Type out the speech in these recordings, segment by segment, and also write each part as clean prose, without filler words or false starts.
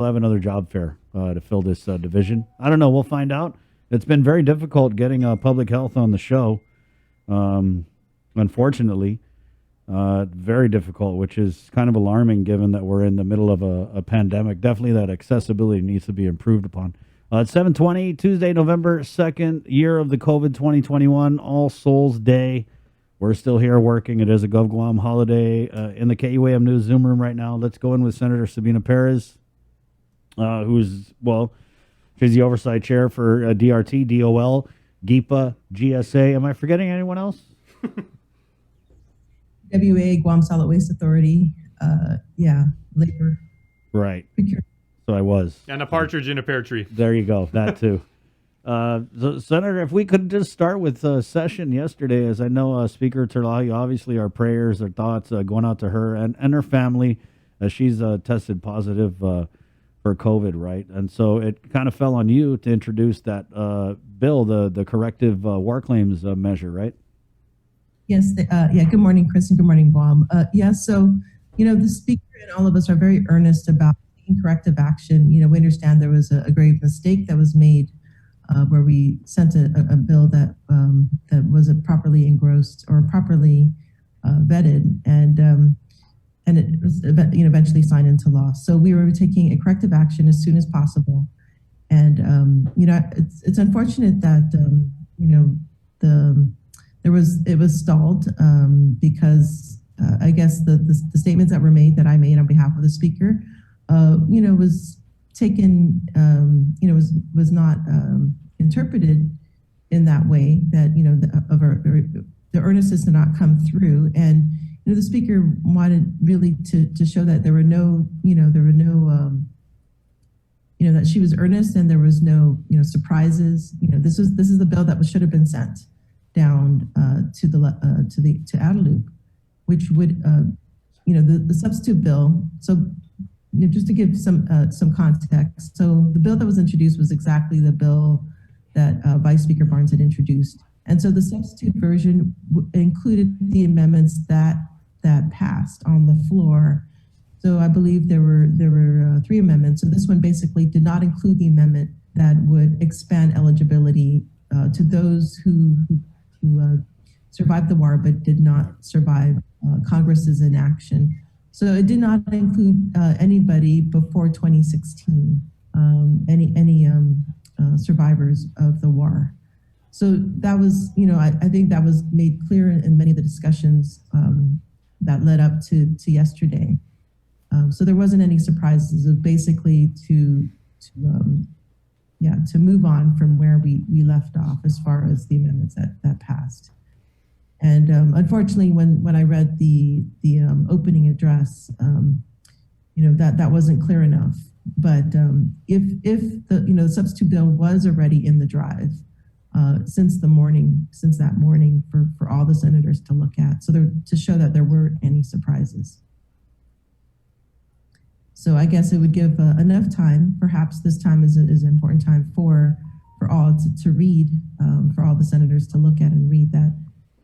we'll have another job fair to fill this division. I don't know. We'll find out. It's been very difficult getting public health on the show. Um, Unfortunately, very difficult, which is kind of alarming given that we're in the middle of a pandemic. Definitely that accessibility needs to be improved upon. It's 7:20, Tuesday, November 2nd, year of the COVID 2021, All Souls Day. We're still here working. It is a GovGuam holiday in the KUAM News Zoom room right now. Let's go in with Senator Sabina Perez, she's the oversight chair for DRT, DOL, GIPA, GSA. Am I forgetting anyone else? WA, Guam Solid Waste Authority, labor. Right. So I was. And a partridge in a pear tree. There you go. That too. So Senator, if we could just start with session yesterday, as I know Speaker Terlahi, obviously our prayers, our thoughts going out to her and her family. She's tested positive for COVID, right? And so it kind of fell on you to introduce that bill, the corrective war claims measure, right? Yes. Good morning, Chris, and good morning, Guam. So, the Speaker and all of us are very earnest about taking corrective action. We understand there was a grave mistake that was made where we sent a bill that wasn't properly engrossed or properly vetted, and it was eventually signed into law. So we were taking a corrective action as soon as possible, and it's unfortunate that it was stalled because I guess the statements that were made that I made on behalf of the Speaker, was taken, was not interpreted in that way that the earnestness did not come through, and the Speaker wanted really to show that there were no, that she was earnest and there was no, surprises. This is the bill that should have been sent down to Adelup, which would, the substitute bill. So, just to give some context, so the bill that was introduced was exactly the bill that Vice Speaker Barnes had introduced, and so the substitute version included the amendments that passed on the floor. So I believe there were 3 amendments. So this one basically did not include the amendment that would expand eligibility to those who survived the war but did not survive Congress's inaction. So it did not include anybody before 2016, any survivors of the war. So that was, I think that was made clear in many of the discussions that led up to yesterday. So there wasn't any surprises. It was basically to move on from where we left off as far as the amendments that passed. And unfortunately, when I read the opening address, that wasn't clear enough. But if the substitute bill was already in the drive since that morning for all the senators to look at, so to show that there weren't any surprises. So I guess it would give enough time. Perhaps this time is an important time for all to read, for all the senators to look at and read that.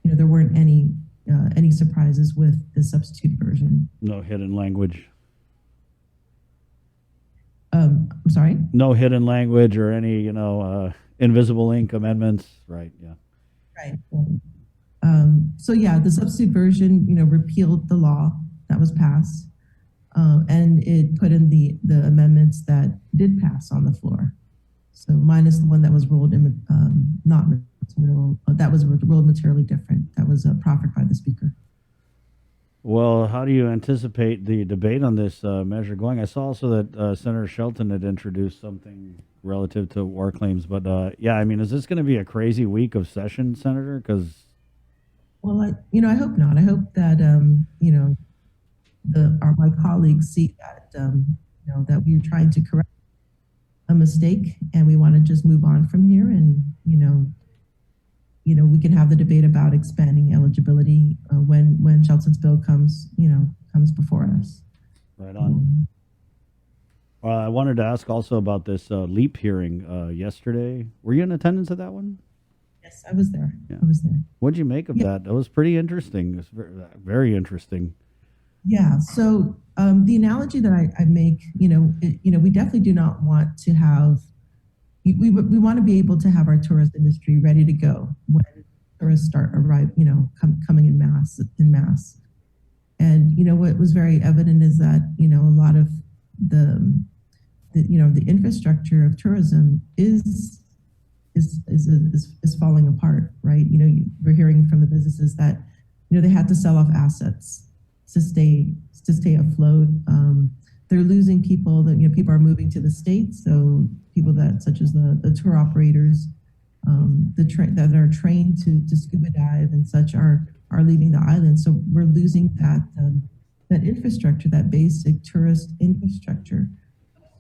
There weren't any surprises with the substitute version. No hidden language. I'm sorry? No hidden language or any, invisible ink amendments. Right, yeah. Right. So the substitute version, repealed the law that was passed, and it put in the amendments that did pass on the floor. So minus the one that was ruled not material, that was ruled materially different. That was proffered by the Speaker. Well, how do you anticipate the debate on this measure going? I saw also that Senator Shelton had introduced something relative to war claims, but is this going to be a crazy week of session, Senator? Because I hope not. I hope that my colleagues see that that we are trying to correct a mistake, and we want to just move on from here, and we can have the debate about expanding eligibility when Shelton's bill comes before us. Right on. I wanted to ask also about this LEAP hearing yesterday. Were you in attendance at that one? Yes, I was there. Yeah. I was there. What'd you make of that? That was pretty interesting. It was very, very interesting. Yeah. So the analogy that I make, we definitely do not want to have. We want to be able to have our tourist industry ready to go when tourists start arrive, coming in mass. And what was very evident is that a lot of the the infrastructure of tourism is falling apart, right? We're hearing from the businesses that they had to sell off assets to stay afloat. They're losing people. That people are moving to the states, so people that such as the tour operators, that are trained to scuba dive and such are leaving the island. So we're losing that infrastructure, that basic tourist infrastructure,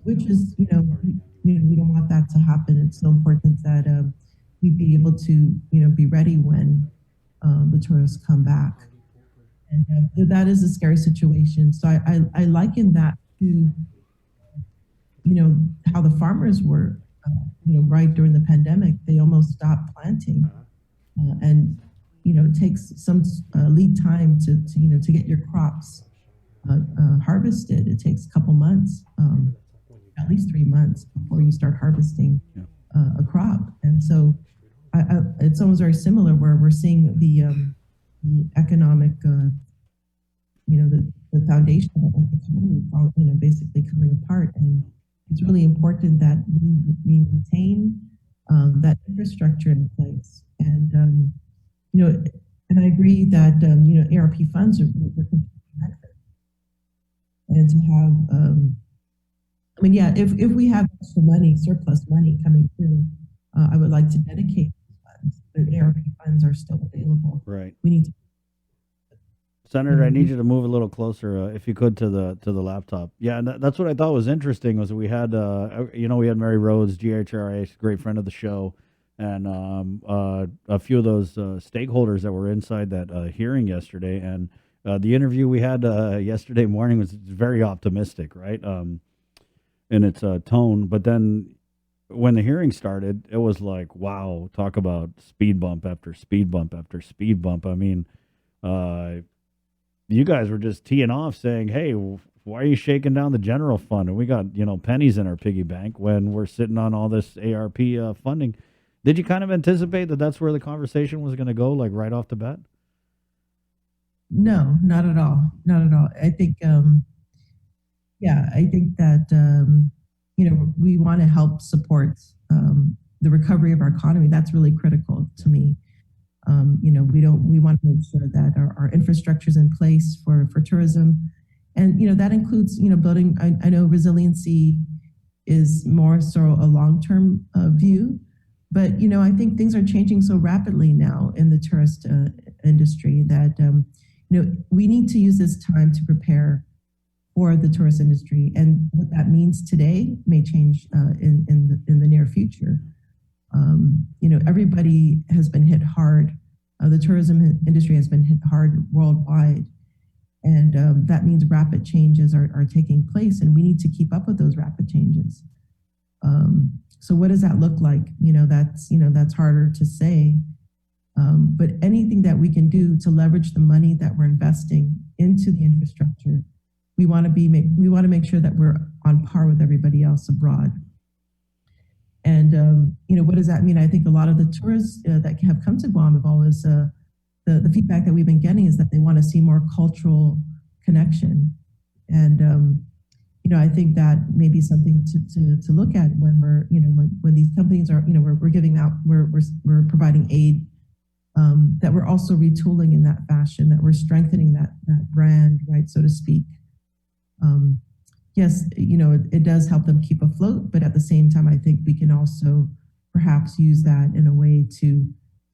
which is, we don't want that to happen. It's so important that we be able to, be ready when the tourists come back. And that is a scary situation. So I liken that to, how the farmers were, right during the pandemic, they almost stopped planting. And, it takes some lead time to get your crops harvested. It takes a couple months, at least 3 months before you start harvesting Yeah. a crop. And so it's almost very similar where we're seeing the economic, the foundation of the economy, basically coming apart. And it's really important that we maintain that infrastructure in place. And, you know, and I agree that, ARP funds are completely adequate. And to have, yeah, if we have extra money, surplus money coming through, I would like to dedicate these funds. The ARP funds are still available. Right. We need to, Senator, I need you to move a little closer, if you could, to the laptop. Yeah, and that's what I thought was interesting was we had, we had Mary Rhodes, GHRA, great friend of the show, and a few of those stakeholders that were inside that hearing yesterday. And the interview we had yesterday morning was very optimistic, right, in its tone. But then when the hearing started, it was like, wow, talk about speed bump after speed bump after speed bump. I mean, uh, you guys were just teeing off saying, "Hey, why are you shaking down the general fund? And we got pennies in our piggy bank when we're sitting on all this ARP funding." Did you kind of anticipate that that's where the conversation was going to go, like right off the bat? no, not at all. Not at all. I think, yeah, I think that, we want to help support the recovery of our economy. That's really critical to me. We want to make sure that our infrastructure is in place for tourism. And, that includes, building, I know resiliency is more so a long-term view, but, I think things are changing so rapidly now in the tourist industry that, we need to use this time to prepare for the tourist industry. And what that means today may change in the near future. Everybody has been hit hard. The tourism industry has been hit hard worldwide. And that means rapid changes are taking place, and we need to keep up with those rapid changes. So what does that look like? That's harder to say. But anything that we can do to leverage the money that we're investing into the infrastructure, we want to make sure that we're on par with everybody else abroad. And what does that mean? I think a lot of the tourists that have come to Guam have always the feedback that we've been getting is that they want to see more cultural connection. And I think that may be something to look at when we're when these companies are we're giving out we're providing aid, that we're also retooling in that fashion, that we're strengthening that brand, right, so to speak. Yes, it does help them keep afloat, but at the same time, I think we can also perhaps use that in a way to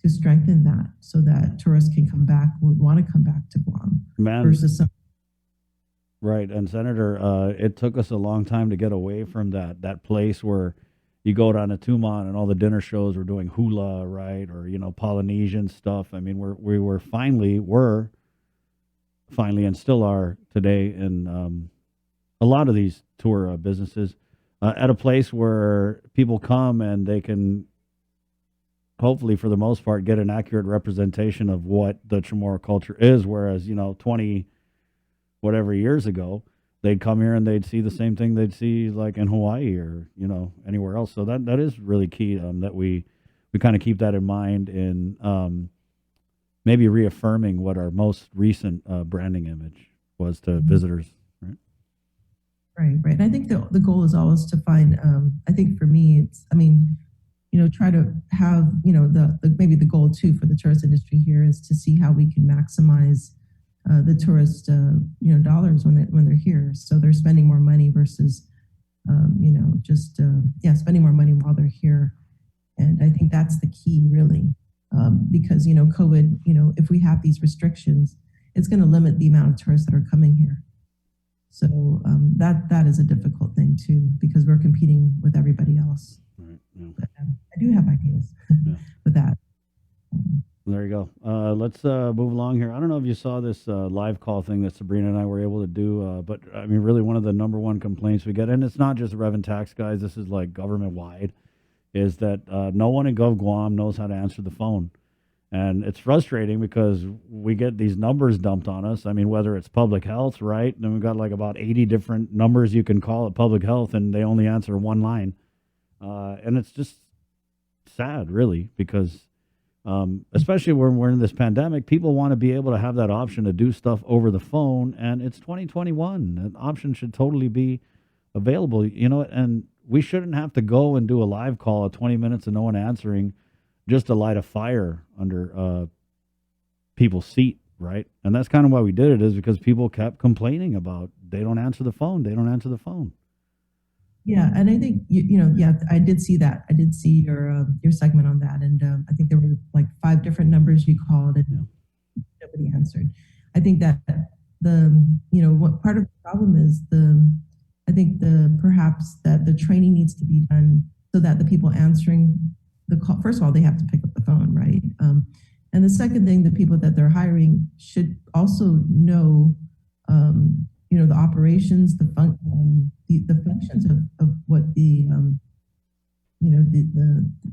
strengthen that so that tourists can come back, would want to come back to Guam Man, versus some. right. And Senator, it took us a long time to get away from that place where you go down to Tumon and all the dinner shows were doing hula, right, or Polynesian stuff. I mean, we were finally and still are today in a lot of these tour businesses at a place where people come and they can hopefully for the most part get an accurate representation of what the Chamorro culture is, whereas 20 whatever years ago, they'd come here and they'd see the same thing they'd see like in Hawaii or anywhere else. So that is really key, that we kind of keep that in mind in maybe reaffirming what our most recent branding image was to visitors. Right. Right, right. And I think the goal is always to find, I think for me, it's, I mean, try to have, maybe the goal too for the tourist industry here is to see how we can maximize the tourist, dollars when they're here. So they're spending more money versus, spending more money while they're here. And I think that's the key, really, because COVID, if we have these restrictions, it's going to limit the amount of tourists that are coming here. So that is a difficult thing too, because we're competing with everybody else. Right. Yeah. But, I do have ideas Yeah. with that. There you go. Let's move along here. I don't know if you saw this live call thing that Sabrina and I were able to do, but I mean, really, one of the number one complaints we get, and it's not just Rev and Tax guys. This is like government wide, is that no one in Gov Guam knows how to answer the phone. And it's frustrating because we get these numbers dumped on us. I mean, whether it's public health, right? And we've got like about 80 different numbers you can call at public health, and they only answer one line. And it's just sad, really, because especially when we're in this pandemic, people want to be able to have that option to do stuff over the phone. And it's 2021. That option should totally be available, and we shouldn't have to go and do a live call at 20 minutes and no one answering just to light a fire under people's seat, right? And that's kind of why we did it, is because people kept complaining about they don't answer the phone. They don't answer the phone. Yeah, and I think yeah, I did see that. I did see your segment on that, and I think there were like 5 different numbers you called, and nobody answered. I think that what part of the problem is I think perhaps that the training needs to be done so that the people answering the call, first of all, they have to pick up the phone, right? And the second thing, the people that they're hiring should also know, the operations, the functions of what the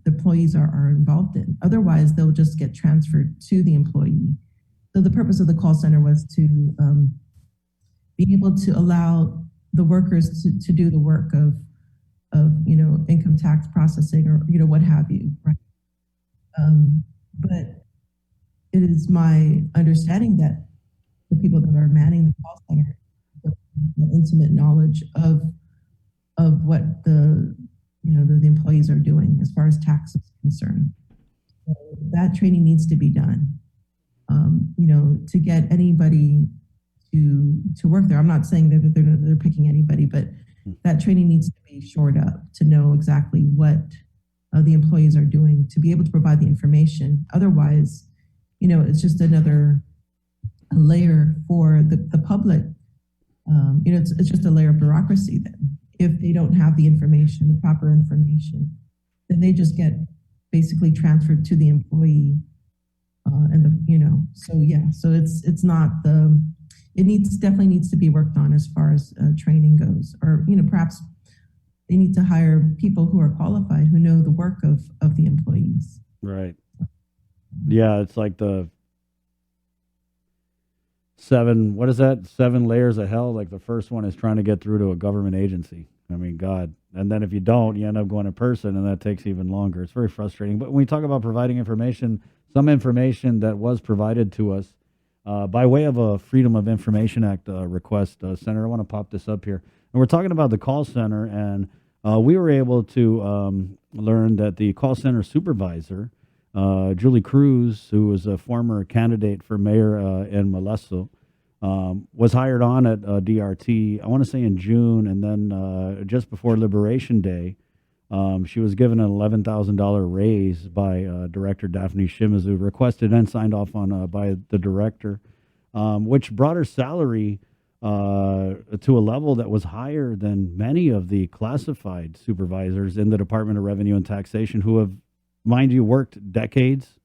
employees are involved in. Otherwise, they'll just get transferred to the employee. So the purpose of the call center was to be able to allow the workers to do the work of income tax processing or what have you, right? But it is my understanding that the people that are manning the call center have intimate knowledge of what the employees are doing as far as tax is concerned. So that training needs to be done. To get anybody to work there. I'm not saying that they're picking anybody, but that training needs to be shored up to know exactly what the employees are doing to be able to provide the information. Otherwise, it's just another layer for the public. It's just a layer of bureaucracy then. If they don't have the information, the proper information, then they just get basically transferred to the employee. So it's not definitely needs to be worked on as far as training goes, or perhaps they need to hire people who are qualified, who know the work of the employees. Right. Yeah, it's like the 7 layers of hell. Like the first one is trying to get through to a government agency. I mean, God. And then if you don't, you end up going in person, and that takes even longer. It's very frustrating. But when we talk about providing information, some information that was provided to us by way of a Freedom of Information Act request, Senator, I want to pop this up here. And we're talking about the call center, and we were able to learn that the call center supervisor, Julie Cruz, who was a former candidate for mayor in Molesto, was hired on at DRT, I want to say in June, and then just before Liberation Day, she was given an $11,000 raise by Director Daphne Shimizu, requested and signed off on by the director, which brought her salary to a level that was higher than many of the classified supervisors in the Department of Revenue and Taxation, who have, mind you, worked decades,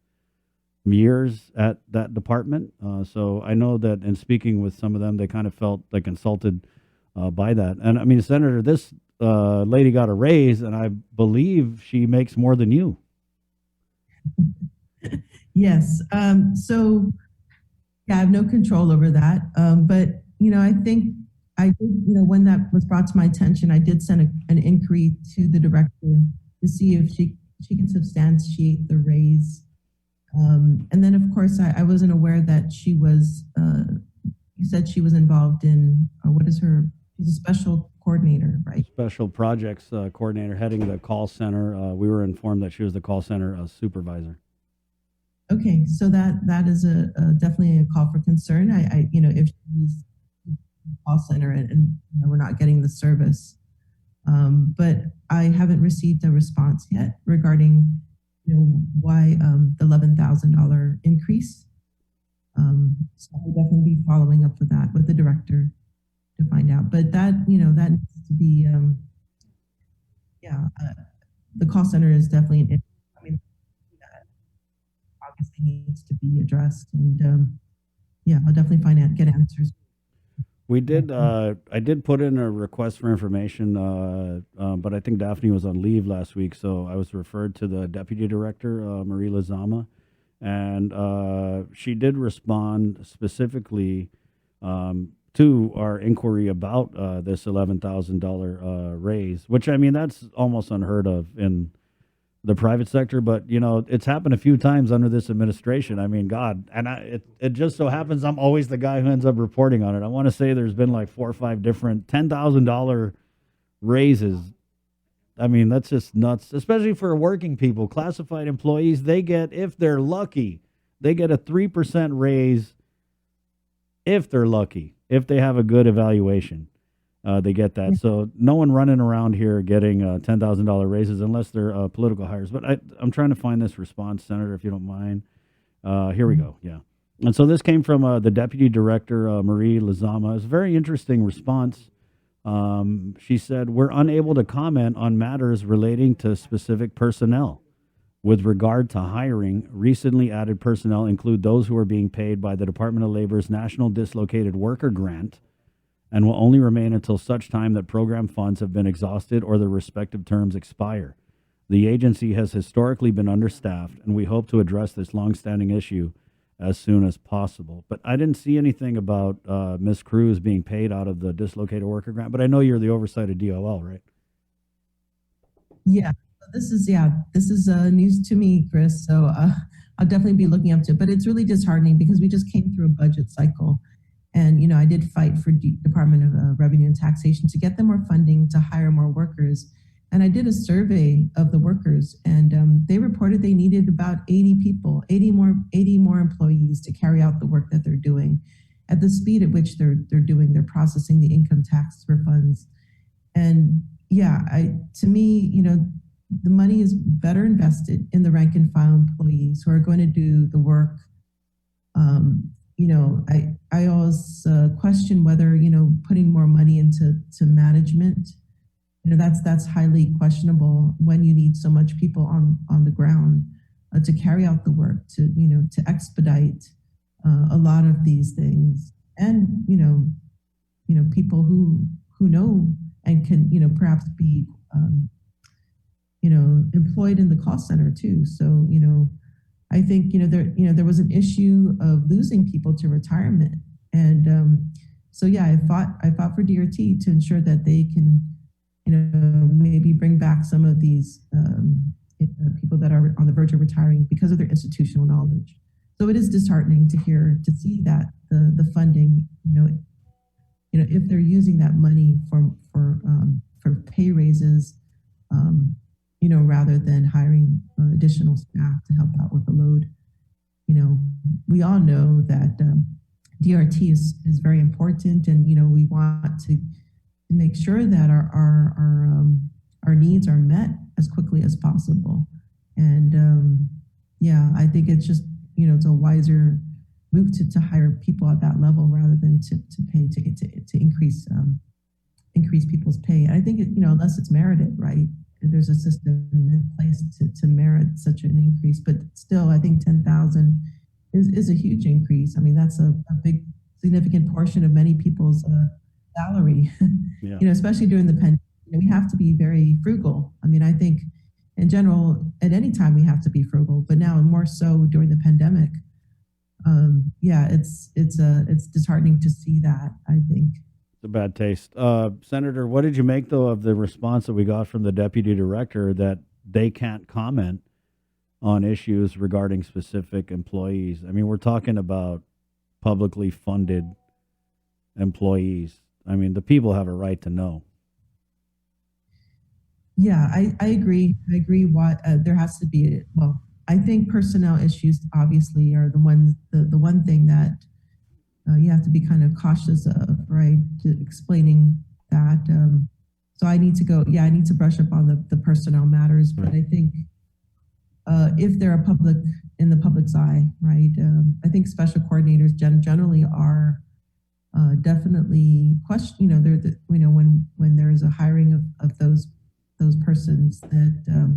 years at that department. So I know that in speaking with some of them, they kind of felt like insulted by that. And I mean, Senator, this lady got a raise, and I believe she makes more than you. Yes. So yeah, I have no control over that. But I think I did, when that was brought to my attention, I did send an inquiry to the director to see if she can substantiate the raise. And then, of course, I wasn't aware that she was, you said she was involved in, what is her, she's a special coordinator, right? Special projects coordinator heading the call center. We were informed that she was the call center supervisor. Okay, so that is a definitely a call for concern. If she's in the call center and we're not getting the service, but I haven't received a response yet regarding, why the $11,000 increase. So I'll definitely be following up with that with the director to find out. But that needs to be, yeah, the call center is definitely I mean, that obviously needs to be addressed. And yeah, I'll definitely get answers. We did. I did put in a request for information, but I think Daphne was on leave last week, so I was referred to the deputy director, Marie Lazama, and she did respond specifically to our inquiry about this $11,000 raise, which I mean that's almost unheard of in the private sector, but it's happened a few times under this administration. I mean, God, and it just so happens I'm always the guy who ends up reporting on it. I want to say there's been like 4 or 5 different $10,000 raises. I mean, that's just nuts, especially for working people, classified employees. They get, if they're lucky, they get a 3% raise if they're lucky, if they have a good evaluation. They get that. So no one running around here getting $10,000 raises unless they're political hires. But I'm trying to find this response, Senator, if you don't mind. Here we go. Yeah. And so this came from the deputy director, Marie Lazama. It's a very interesting response. She said, "We're unable to comment on matters relating to specific personnel. With regard to hiring, recently added personnel include those who are being paid by the Department of Labor's National Dislocated Worker Grant and will only remain until such time that program funds have been exhausted or their respective terms expire. The agency has historically been understaffed, and we hope to address this longstanding issue as soon as possible." But I didn't see anything about Ms. Cruz being paid out of the Dislocated Worker Grant, but I know you're the oversight of DOL, right? Yeah, this is news to me, Chris. So I'll definitely be looking up to it. But it's really disheartening because we just came through a budget cycle, and I did fight for Department of Revenue and Taxation to get them more funding to hire more workers. And I did a survey of the workers, and they reported they needed about 80 people, 80 more employees to carry out the work that they're doing at the speed at which they're processing the income tax refunds. And yeah, to me, the money is better invested in the rank and file employees who are going to do the work. I always question whether putting more money into management, that's highly questionable when you need so much people on the ground to carry out the work, to expedite a lot of these things, and people who know and can perhaps be employed in the call center too. So I think there was an issue of losing people to retirement, and so yeah, I fought for DRT to ensure that they can maybe bring back some of these people that are on the verge of retiring because of their institutional knowledge. So it is disheartening to see that the funding, if they're using that money for pay raises, rather than hiring additional staff to help out with the load. We all know that DRT is very important, and we want to make sure that our needs are met as quickly as possible. And yeah, I think it's just it's a wiser move to hire people at that level rather than to pay to increase people's pay. I think unless it's merited, right? There's a system in place to merit such an increase, but still, I think 10,000 is a huge increase. I mean, that's a big, significant portion of many people's salary. Yeah. Especially during the pandemic, we have to be very frugal. I mean, I think in general, at any time we have to be frugal, but now more so during the pandemic. yeah, it's disheartening to see that, I think. It's a bad taste. Senator, what did you make though of the response that we got from the deputy director that they can't comment on issues regarding specific employees? I mean, we're talking about publicly funded employees. I mean, the people have a right to know. Yeah, I agree. I agree. What there has to be. Well, I think personnel issues obviously are the one thing that you have to be kind of cautious of, right? To explaining that. So I need to go. Yeah, I need to brush up on the personnel matters. But I think if they're a public in the public's eye, right? I think special coordinators generally are definitely question. They're when there is a hiring of those persons that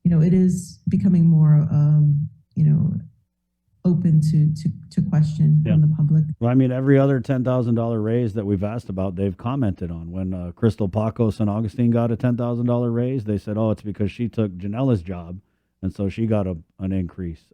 it is becoming more open to question Yeah. from the public. Well, I mean, every other $10,000 raise that we've asked about, they've commented on. When Crystal Pacos and Augustine got a $10,000 raise, they said, "Oh, it's because she took Janella's job, and so she got an increase."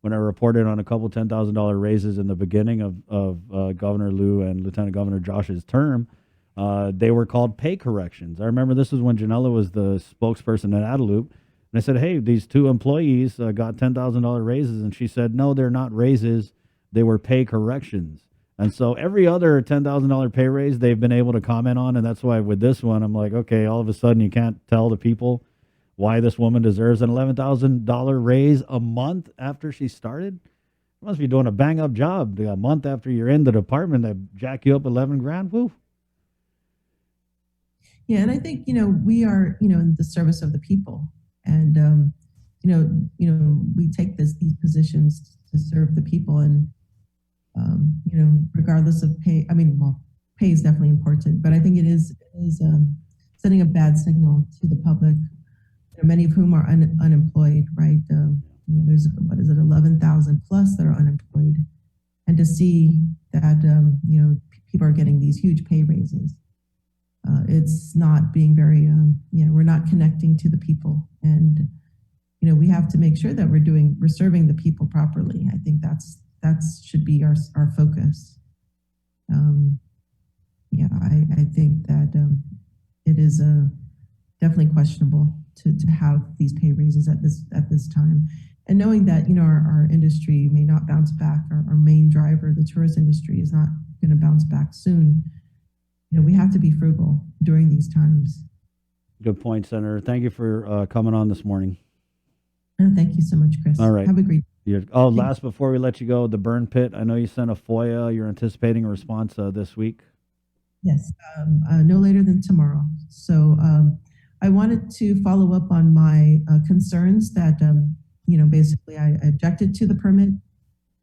When I reported on a couple $10,000 raises in the beginning of Governor Lou and Lieutenant Governor Josh's term, they were called pay corrections. I remember this was when Janella was the spokesperson at Adelup. And I said, "Hey, these two employees got $10,000 raises." And she said, "No, they're not raises. They were pay corrections." And so every other $10,000 pay raise they've been able to comment on. And that's why with this one, I'm like, okay, all of a sudden you can't tell the people why this woman deserves an $11,000 raise a month after she started. You must be doing a bang up job. A month after you're in the department, they jack you up 11 grand. Woo. Yeah, and I think we are in the service of the people, and we take these positions to serve the people, and regardless of pay. I mean, well, pay is definitely important, but I think it is sending a bad signal to the public, many of whom are unemployed, right? There's what is it, 11,000 plus that are unemployed, and to see that people are getting these huge pay raises. It's not being very, we're not connecting to the people, and we have to make sure that we're serving the people properly. I think that should be our focus. Yeah, I think that it is definitely questionable to have these pay raises at this time, and knowing that our industry may not bounce back. Our main driver, the tourist industry, is not going to bounce back soon. We have to be frugal during these times. Good point, Senator. Thank you for coming on this morning. Thank you so much, Chris. All right. Have a great last before we let you go, the burn pit. I know you sent a FOIA. You're anticipating a response this week. Yes, no later than tomorrow. So I wanted to follow up on my concerns that, basically I objected to the permit,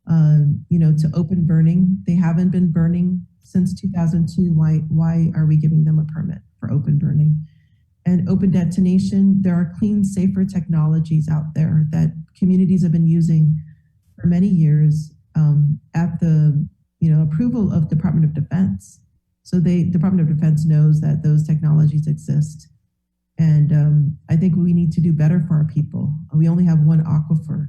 to open burning. They haven't been burning since 2002. Why are we giving them a permit for open burning? And open detonation, there are clean, safer technologies out there that communities have been using for many years at the approval of Department of Defense. So Department of Defense knows that those technologies exist. And I think we need to do better for our people. We only have one aquifer,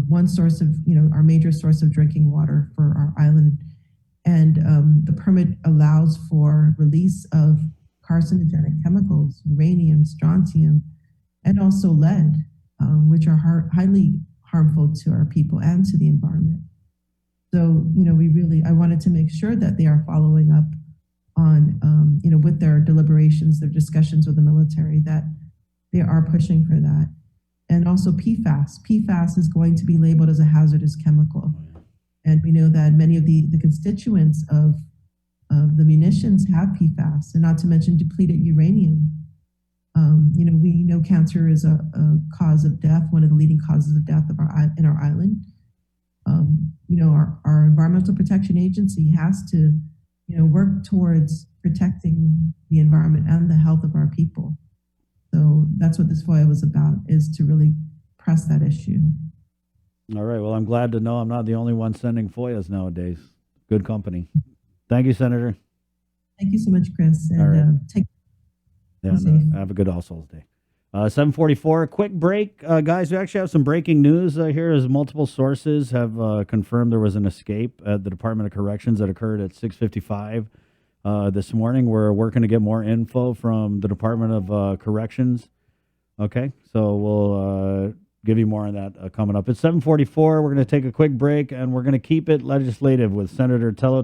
one source of, our major source of drinking water for our island. And the permit allows for release of carcinogenic chemicals, uranium, strontium, and also lead, which are highly harmful to our people and to the environment. So, I wanted to make sure that they are following up on, with their deliberations, their discussions with the military, that they are pushing for that. And also PFAS. PFAS is going to be labeled as a hazardous chemical. And we know that many of the constituents of the munitions have PFAS, and not to mention depleted uranium. We know cancer is a cause of death, one of the leading causes of death in our island. Our Environmental Protection Agency has to, work towards protecting the environment and the health of our people. So that's what this FOIA was about, is to really press that issue. All right. Well, I'm glad to know I'm not the only one sending FOIAs nowadays. Good company. Thank you, Senator. Thank you so much, Chris. And All right. take Yeah, safe. have a good All Souls Day. 7:44. Quick break, guys. We actually have some breaking news here. As multiple sources have confirmed there was an escape at the Department of Corrections that occurred at 6:55 this morning. We're working to get more info from the Department of Corrections. Okay, so we'll give you more on that coming up. It's 7:44. We're going to take a quick break, and we're going to keep it legislative with Senator Tello